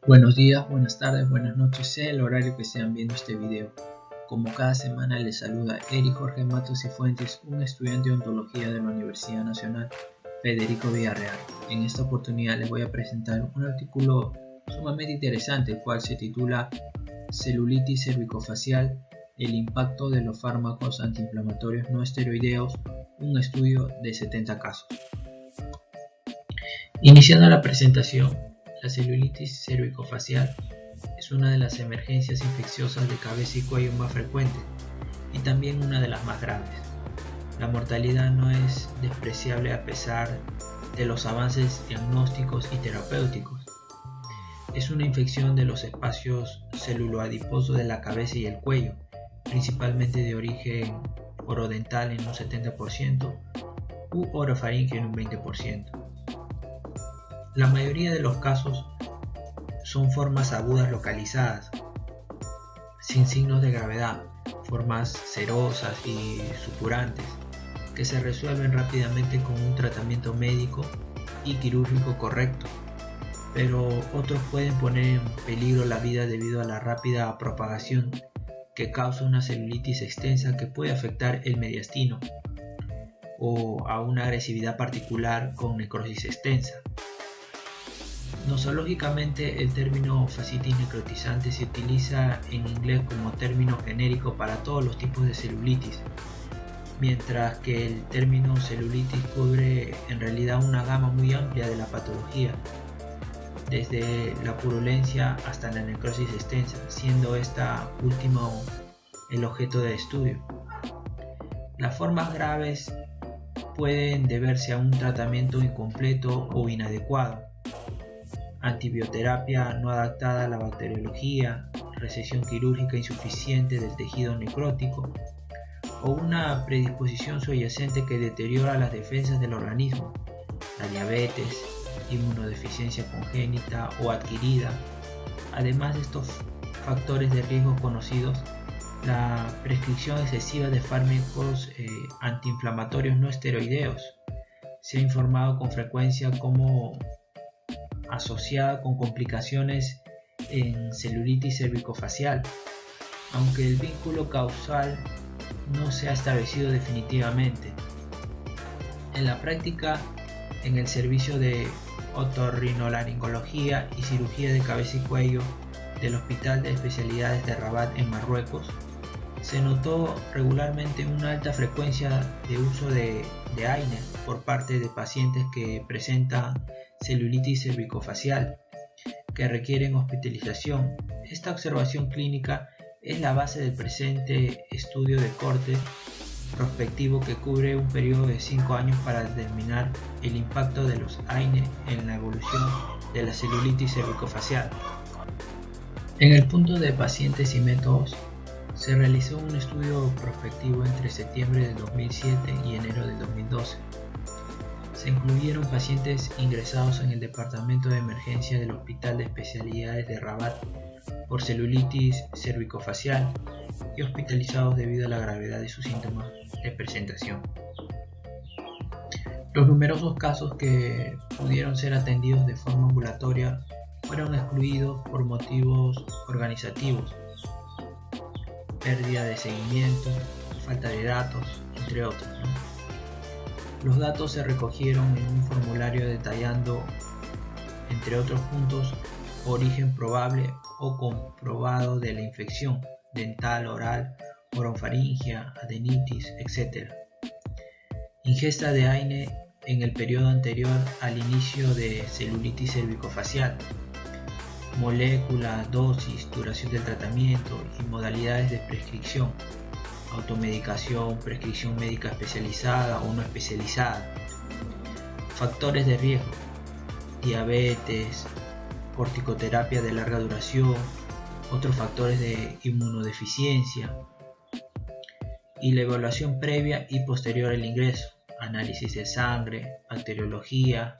Buenos días, buenas tardes, buenas noches, sea el horario que estén viendo este video. Como cada semana les saluda Eric Jorge Matos y Fuentes, un estudiante de ontología de la Universidad Nacional Federico Villarreal. En esta oportunidad les voy a presentar un artículo sumamente interesante, el cual se titula Celulitis cervicofacial, el impacto de los fármacos antiinflamatorios no esteroideos, un estudio de 70 casos. Iniciando la presentación, la celulitis cervicofacial es una de las emergencias infecciosas de cabeza y cuello más frecuentes y también una de las más graves. La mortalidad no es despreciable a pesar de los avances diagnósticos y terapéuticos. Es una infección de los espacios celuloadiposos de la cabeza y el cuello, principalmente de origen orodental en un 70% u orofaringeo en un 20%. La mayoría de los casos son formas agudas localizadas, sin signos de gravedad, formas cerosas y supurantes, que se resuelven rápidamente con un tratamiento médico y quirúrgico correcto, pero otros pueden poner en peligro la vida debido a la rápida propagación que causa una celulitis extensa que puede afectar el mediastino o a una agresividad particular con necrosis extensa. Nosológicamente, el término fascitis necrotizante se utiliza en inglés como término genérico para todos los tipos de celulitis, mientras que el término celulitis cubre en realidad una gama muy amplia de la patología, desde la purulencia hasta la necrosis extensa, siendo esta última el objeto de estudio. Las formas graves pueden deberse a un tratamiento incompleto o inadecuado, antibioterapia no adaptada a la bacteriología, resección quirúrgica insuficiente del tejido necrótico o una predisposición subyacente que deteriora las defensas del organismo, la diabetes, inmunodeficiencia congénita o adquirida. Además de estos factores de riesgo conocidos, la prescripción excesiva de fármacos antiinflamatorios no esteroideos se ha informado con frecuencia como asociada con complicaciones en celulitis cervicofacial, aunque el vínculo causal no se ha establecido definitivamente. En la práctica, en el servicio de otorrinolaringología y cirugía de cabeza y cuello del Hospital de Especialidades de Rabat en Marruecos, se notó regularmente una alta frecuencia de uso de AINE por parte de pacientes que presentan celulitis cervicofacial, que requieren hospitalización. Esta observación clínica es la base del presente estudio de corte prospectivo que cubre un periodo de 5 años para determinar el impacto de los AINE en la evolución de la celulitis cervicofacial. En el punto de pacientes y métodos, se realizó un estudio prospectivo entre septiembre del 2007 y enero del 2012. Se incluyeron pacientes ingresados en el departamento de emergencia del Hospital de Especialidades de Rabat por celulitis cervicofacial y hospitalizados debido a la gravedad de sus síntomas de presentación. Los numerosos casos que pudieron ser atendidos de forma ambulatoria fueron excluidos por motivos organizativos, pérdida de seguimiento, falta de datos, entre otros. Los datos se recogieron en un formulario detallando, entre otros puntos, origen probable o comprobado de la infección dental, oral, orofaringia, adenitis, etc. Ingesta de AINE en el periodo anterior al inicio de celulitis cervicofacial. Molécula, dosis, duración del tratamiento y modalidades de prescripción, automedicación, prescripción médica especializada o no especializada, factores de riesgo, diabetes, corticoterapia de larga duración, otros factores de inmunodeficiencia y la evaluación previa y posterior al ingreso, análisis de sangre, bacteriología,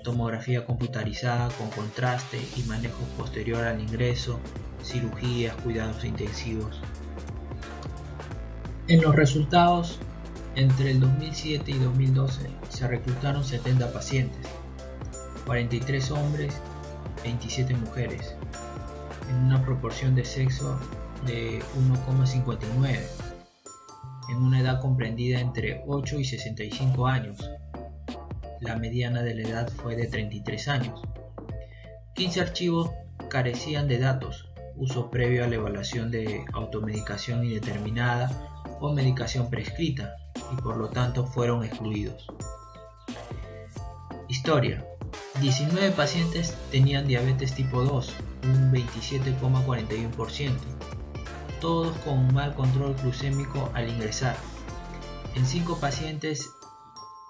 tomografía computarizada con contraste y manejo posterior al ingreso, cirugías, cuidados intensivos. En los resultados, entre el 2007 y 2012 se reclutaron 70 pacientes, 43 hombres 27 mujeres, en una proporción de sexo de 1,59, en una edad comprendida entre 8 y 65 años. La mediana de la edad fue de 33 años. 15 archivos carecían de datos, uso previo a la evaluación de automedicación indeterminada o medicación prescrita, y por lo tanto fueron excluidos. Historia: 19 pacientes tenían diabetes tipo 2, un 27,41%, todos con un mal control glucémico al ingresar. En 5 pacientes,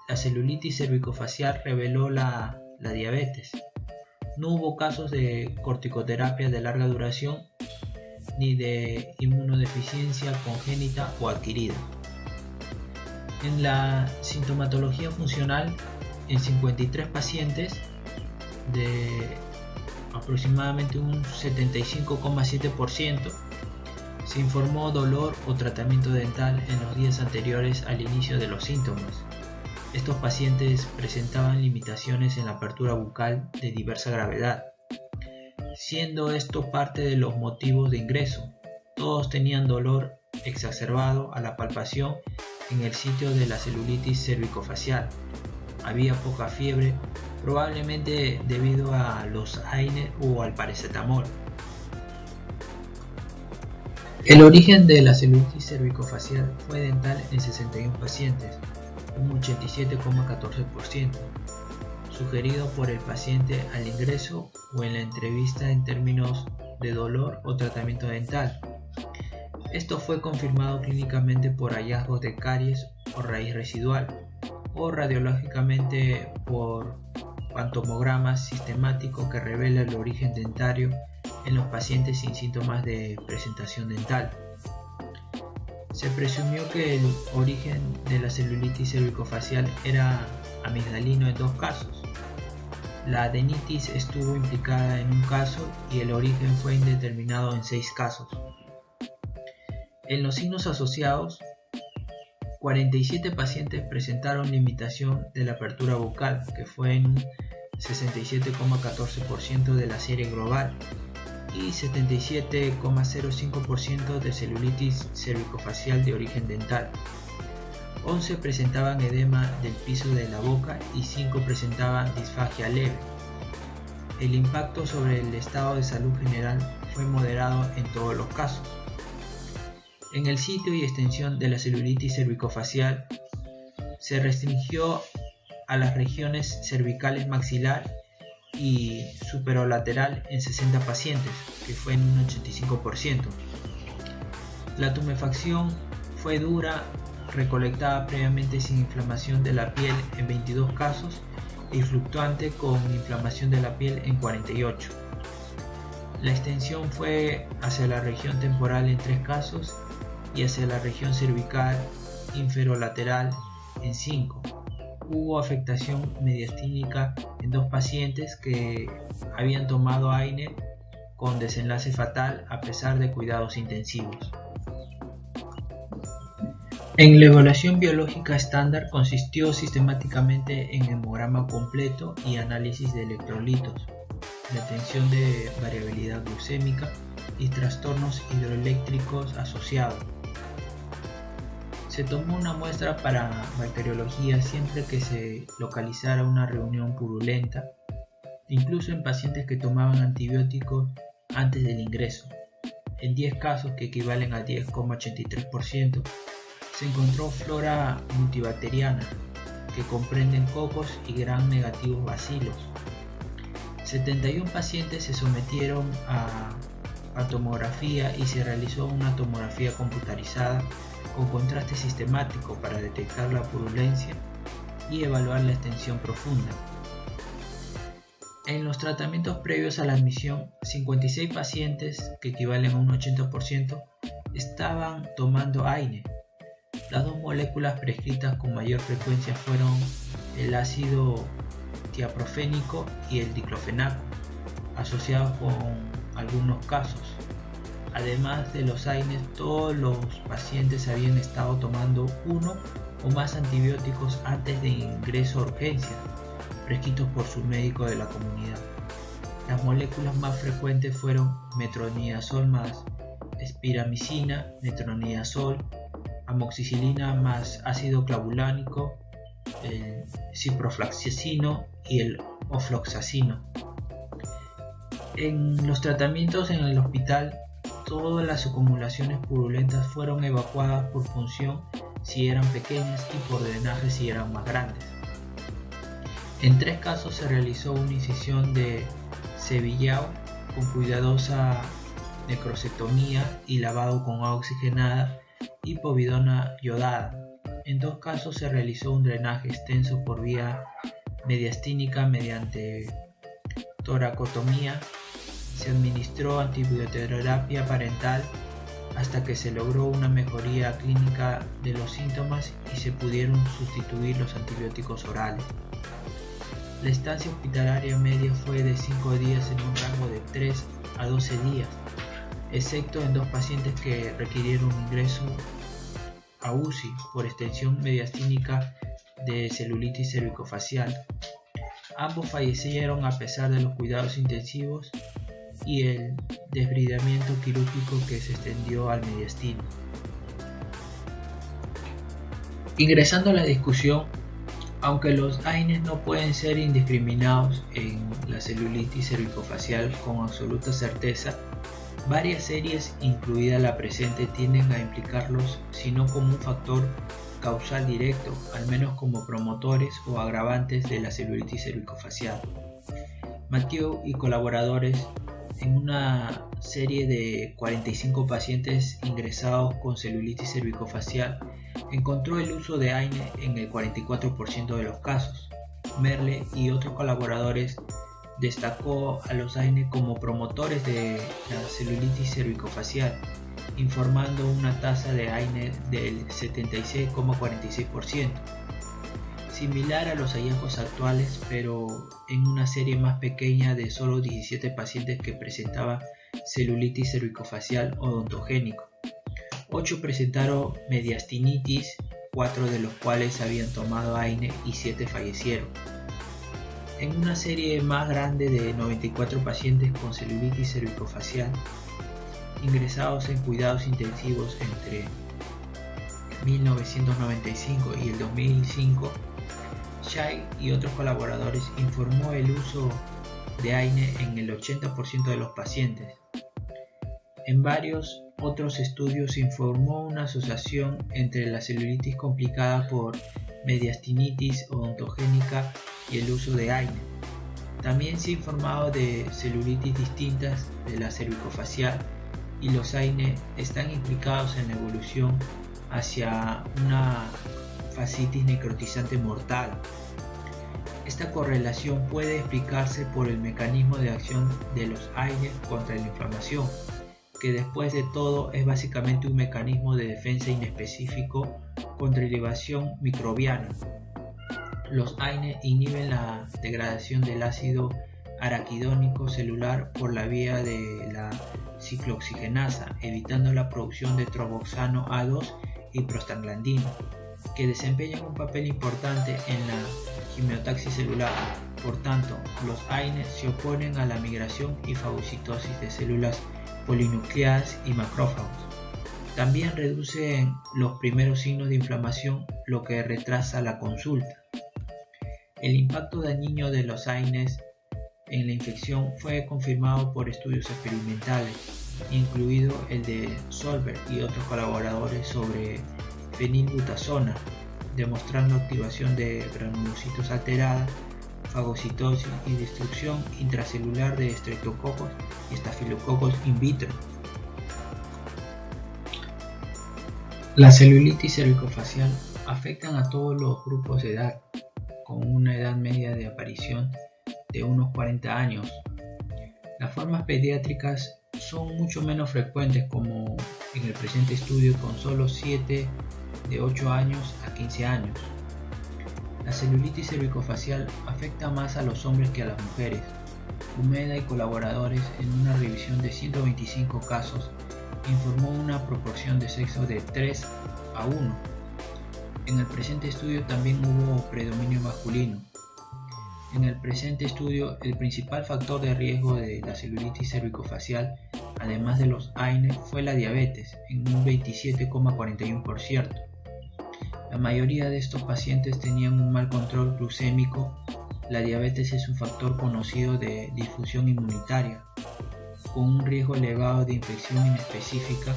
la celulitis cervicofacial reveló la diabetes. No hubo casos de corticoterapia de larga duración ni de inmunodeficiencia congénita o adquirida. En la sintomatología funcional, en 53 pacientes, de aproximadamente un 75,7%, se informó dolor o tratamiento dental en los días anteriores al inicio de los síntomas. Estos pacientes presentaban limitaciones en la apertura bucal de diversa gravedad, siendo esto parte de los motivos de ingreso. Todos tenían dolor exacerbado a la palpación en el sitio de la celulitis cervicofacial. Había poca fiebre, probablemente debido a los AINE o al paracetamol. El origen de la celulitis cervicofacial fue dental en 61 pacientes, un 87,14%, sugerido por el paciente al ingreso o en la entrevista en términos de dolor o tratamiento dental. Esto fue confirmado clínicamente por hallazgos de caries o raíz residual, o radiológicamente por pantomograma sistemático que revela el origen dentario en los pacientes sin síntomas de presentación dental. Se presumió que el origen de la celulitis cervicofacial era amigdalino en 2 casos. La adenitis estuvo implicada en un caso y el origen fue indeterminado en 6 casos. En los signos asociados, 47 pacientes presentaron limitación de la apertura bucal, que fue en un 67,14% de la serie global, y 77,05% de celulitis cervicofacial de origen dental. 11 presentaban edema del piso de la boca y 5 presentaban disfagia leve. El impacto sobre el estado de salud general fue moderado en todos los casos. En el sitio y extensión de la celulitis cervicofacial se restringió a las regiones cervicales maxilar y superolateral en 60 pacientes, que fue en un 85%. La tumefacción fue dura, recolectada previamente sin inflamación de la piel en 22 casos y fluctuante con inflamación de la piel en 48. La extensión fue hacia la región temporal en 3 casos y hacia la región cervical inferolateral en 5. Hubo afectación mediastínica en 2 pacientes que habían tomado AINE con desenlace fatal a pesar de cuidados intensivos. En la evaluación biológica estándar consistió sistemáticamente en hemograma completo y análisis de electrolitos, detención de variabilidad glucémica y trastornos hidroeléctricos asociados. Se tomó una muestra para bacteriología siempre que se localizara una reunión purulenta, incluso en pacientes que tomaban antibióticos antes del ingreso. En 10 casos, que equivalen al 10,83%, se encontró flora multibacteriana, que comprenden cocos y gram negativos bacilos. 71 pacientes se sometieron a tomografía y se realizó una tomografía computarizada con contraste sistemático para detectar la purulencia y evaluar la extensión profunda. En los tratamientos previos a la admisión, 56 pacientes, que equivalen a un 80%, estaban tomando AINE. Las 2 moléculas prescritas con mayor frecuencia fueron el ácido tiaprofénico y el diclofenaco, asociados con algunos casos. Además de los AINES, todos los pacientes habían estado tomando 1 o más antibióticos antes de ingreso a urgencia, prescritos por su médico de la comunidad. Las Las moléculas más frecuentes fueron metronidazol más espiramicina, metronidazol, amoxicilina más ácido clavulánico, el ciprofloxacino y el ofloxacino. En los tratamientos en el hospital, todas las acumulaciones purulentas fueron evacuadas por punción si eran pequeñas y por drenaje si eran más grandes. En 3 casos se realizó una incisión de Sevillao con cuidadosa necrosectomía y lavado con agua oxigenada y povidona yodada. En 2 casos se realizó un drenaje extenso por vía mediastínica mediante toracotomía. Se administró antibioterapia parenteral hasta que se logró una mejoría clínica de los síntomas y se pudieron sustituir los antibióticos orales. La estancia hospitalaria media fue de 5 días en un rango de 3 a 12 días, excepto en 2 pacientes que requirieron ingreso a UCI por extensión mediastínica de celulitis cervicofacial. Ambos fallecieron a pesar de los cuidados intensivos y el desbridamiento quirúrgico que se extendió al mediastino. Ingresando a la discusión, aunque los AINES no pueden ser indiscriminados en la celulitis cervicofacial con absoluta certeza, varias series, incluida la presente, tienden a implicarlos, si no como un factor causal directo, al menos como promotores o agravantes de la celulitis cervicofacial. Mathieu y colaboradores, en una serie de 45 pacientes ingresados con celulitis cervicofacial, encontró el uso de AINE en el 44% de los casos. Merle y otros colaboradores destacó a los AINE como promotores de la celulitis cervicofacial, informando una tasa de AINE del 76,46%, similar a los hallazgos actuales, pero en una serie más pequeña de solo 17 pacientes que presentaban celulitis cervicofacial odontogénico. 8 presentaron mediastinitis, 4 de los cuales habían tomado AINE y 7 fallecieron. En una serie más grande de 94 pacientes con celulitis cervicofacial ingresados en cuidados intensivos entre 1995 y el 2005, Shai y otros colaboradores informó el uso de AINE en el 80% de los pacientes. En varios otros estudios se informó una asociación entre la celulitis complicada por mediastinitis odontogénica y el uso de AINE. También se ha informado de celulitis distintas de la cervicofacial y los AINE están implicados en la evolución hacia una fascitis necrotizante mortal. Esta correlación puede explicarse por el mecanismo de acción de los AINE contra la inflamación, que después de todo es básicamente un mecanismo de defensa inespecífico contra elevación microbiana. Los AINE inhiben la degradación del ácido araquidónico celular por la vía de la ciclooxigenasa, evitando la producción de tromboxano A2 y prostaglandina, que desempeñan un papel importante en la quimiotaxis celular. Por tanto, los AINE se oponen a la migración y fagocitosis de células polinucleadas y macrófagos. También reducen los primeros signos de inflamación, lo que retrasa la consulta. El impacto dañino de los AINES en la infección fue confirmado por estudios experimentales, incluido el de Solberg y otros colaboradores sobre fenilbutazona, demostrando activación de granulocitos alteradas, fagocitosis y destrucción intracelular de estreptococos y estafilococos in vitro. La celulitis cervicofacial afectan a todos los grupos de edad, con una edad media de aparición de unos 40 años. Las formas pediátricas son mucho menos frecuentes, como en el presente estudio, con solo 7 de 8 años a 15 años. La celulitis cervicofacial afecta más a los hombres que a las mujeres. Humeda y colaboradores, en una revisión de 125 casos, informó una proporción de sexo de 3 a 1. En el presente estudio también hubo predominio masculino. En el presente estudio, el principal factor de riesgo de la celulitis cervicofacial, además de los AINE, fue la diabetes, en un 27,41%. La mayoría de estos pacientes tenían un mal control glucémico. La diabetes es un factor conocido de difusión inmunitaria, con un riesgo elevado de infección inespecífica.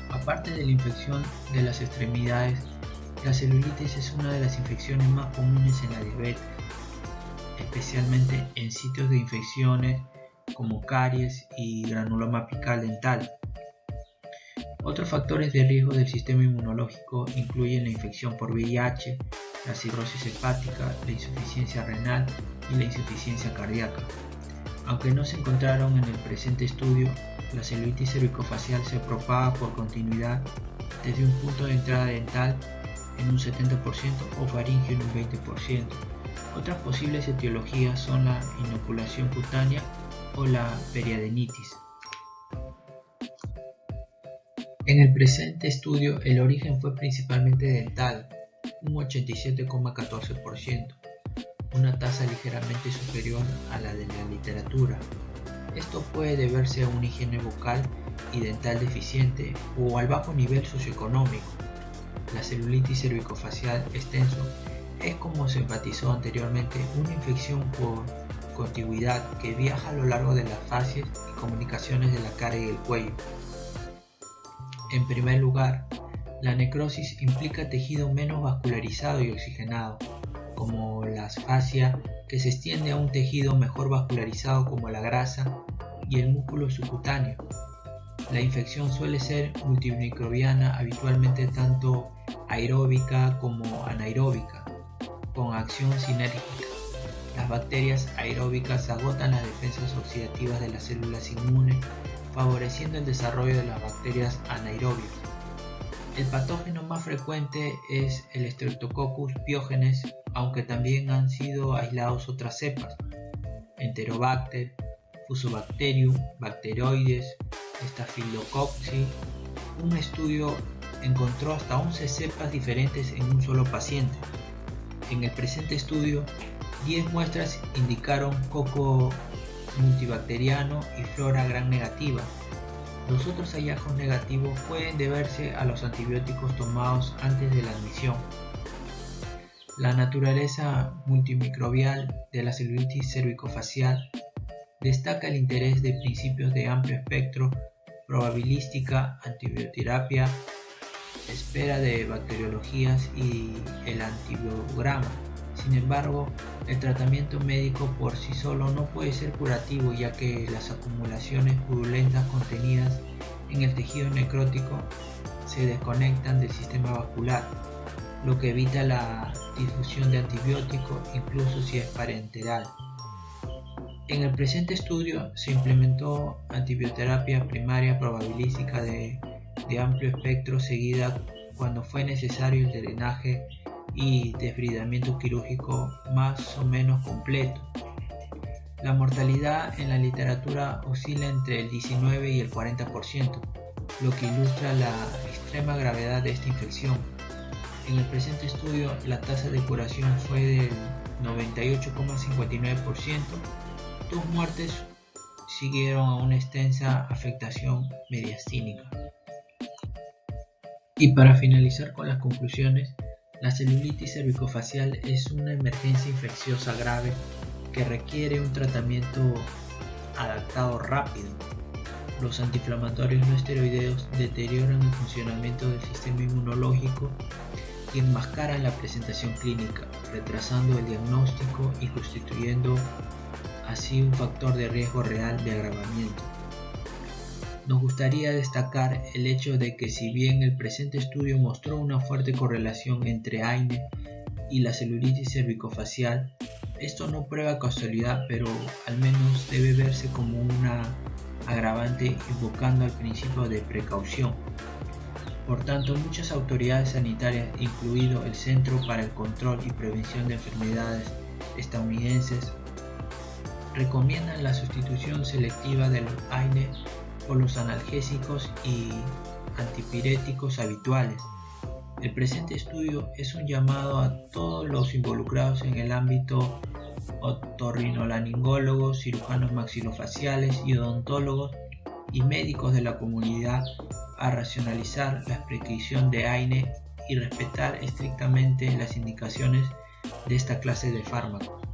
Aparte de la infección de las extremidades, la celulitis es una de las infecciones más comunes en la diabetes, especialmente en sitios de infecciones como caries y granuloma apical dental. Otros factores de riesgo del sistema inmunológico incluyen la infección por VIH, la cirrosis hepática, la insuficiencia renal y la insuficiencia cardíaca. Aunque no se encontraron en el presente estudio, la celulitis cervicofacial se propaga por continuidad desde un punto de entrada dental en un 70% o faríngeo en un 20%. Otras posibles etiologías son la inoculación cutánea o la periadenitis. En el presente estudio, el origen fue principalmente dental, un 87,14%, una tasa ligeramente superior a la de la literatura. Esto puede deberse a una higiene bucal y dental deficiente o al bajo nivel socioeconómico. La celulitis cervicofacial extenso es, como se enfatizó anteriormente, una infección por contigüidad que viaja a lo largo de las fascias y comunicaciones de la cara y el cuello. En primer lugar, la necrosis implica tejido menos vascularizado y oxigenado, como las fascias, que se extiende a un tejido mejor vascularizado como la grasa y el músculo subcutáneo. La infección suele ser multimicrobiana, habitualmente tanto aeróbica como anaeróbica, con acción sinérgica. Las bacterias aeróbicas agotan las defensas oxidativas de las células inmunes, favoreciendo el desarrollo de las bacterias anaeróbicas. El patógeno más frecuente es el Streptococcus pyogenes, aunque también han sido aislados otras cepas: Enterobacter, Fusobacterium, Bacteroides, Staphylococcus. Un estudio encontró hasta 11 cepas diferentes en un solo paciente. En el presente estudio, 10 muestras indicaron coco multibacteriano y flora gram negativa. Los otros hallazgos negativos pueden deberse a los antibióticos tomados antes de la admisión. La naturaleza multimicrobial de la celulitis cervicofacial destaca el interés de principios de amplio espectro, probabilística, antibioterapia, espera de bacteriologías y el antibiograma. Sin embargo, el tratamiento médico por sí solo no puede ser curativo, ya que las acumulaciones purulentas contenidas en el tejido necrótico se desconectan del sistema vascular, lo que evita la difusión de antibióticos, incluso si es parenteral. En el presente estudio se implementó antibioterapia primaria probabilística de amplio espectro, seguida cuando fue necesario el drenaje y desbridamiento quirúrgico más o menos completo. La mortalidad en la literatura oscila entre el 19 y el 40%, lo que ilustra la extrema gravedad de esta infección. En el presente estudio, la tasa de curación fue del 98,59%. 2 muertes siguieron a una extensa afectación mediastínica. Y para finalizar con las conclusiones, la celulitis cervicofacial es una emergencia infecciosa grave que requiere un tratamiento adaptado rápido. Los antiinflamatorios no esteroideos deterioran el funcionamiento del sistema inmunológico y enmascaran la presentación clínica, retrasando el diagnóstico y constituyendo así un factor de riesgo real de agravamiento. Nos gustaría destacar el hecho de que, si bien el presente estudio mostró una fuerte correlación entre AINE y la celulitis cervicofacial, esto no prueba causalidad, pero al menos debe verse como una agravante, invocando el principio de precaución. Por tanto, muchas autoridades sanitarias, incluido el Centro para el Control y Prevención de Enfermedades estadounidenses, recomiendan la sustitución selectiva de los AINE por los analgésicos y antipiréticos habituales. El presente estudio es un llamado a todos los involucrados en el ámbito otorrinolaringólogos, cirujanos maxilofaciales y odontólogos y médicos de la comunidad a racionalizar la prescripción de AINE y respetar estrictamente las indicaciones de esta clase de fármacos.